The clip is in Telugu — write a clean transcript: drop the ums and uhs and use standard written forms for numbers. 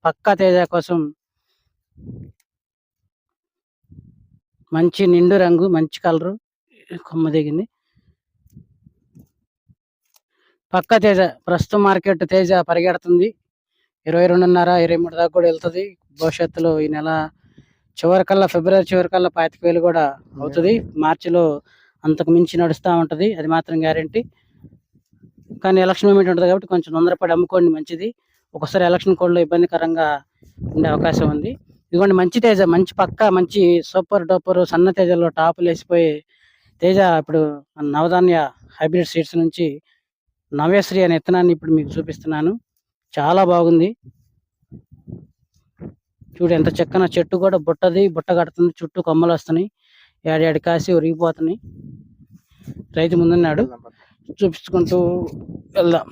పక్కా తేజ కోసం మంచి నిండు రంగు, మంచి కలరు, కొమ్మ దిగింది. పక్కా తేజ ప్రస్తుతం మార్కెట్ తేజ పరిగెడుతుంది. 22.5, 23 దాకా కూడా వెళ్తుంది. భవిష్యత్తులో ఈ నెల చివరికల్లా, ఫిబ్రవరి చివరికల్లా 25,000 కూడా అవుతుంది. మార్చిలో అంతకు మించి నడుస్తూ ఉంటుంది, అది మాత్రం గ్యారంటీ. కానీ ఎలక్షన్ మూమెంట్ ఉంటుంది కాబట్టి కొంచెం తొందరపడి అమ్ముకోండి, మంచిది. ఒకసారి ఎలక్షన్ కోడ్లో ఇబ్బందికరంగా ఉండే అవకాశం ఉంది. ఇదిగోండి మంచి తేజ, మంచి పక్కా, మంచి సూపర్ డూపర్ సన్న తేజలో టాపులు వేసిపోయి తేజ ఇప్పుడు నవధాన్య హైబ్రిడ్ సీడ్స్ నుంచి నవ్యశ్రీ అనే విత్తనాన్ని ఇప్పుడు మీకు చూపిస్తున్నాను. చాలా బాగుంది. చూడు ఎంత చక్కన చెట్టు కూడా బుట్ట కడుతుంది, చుట్టూ కొమ్మలు వస్తున్నాయి, ఏడాడి కాసి ఉరిగిపోతున్నాయి. రైతు ముందున్నాడు, చూపించుకుంటూ వెళ్దాం.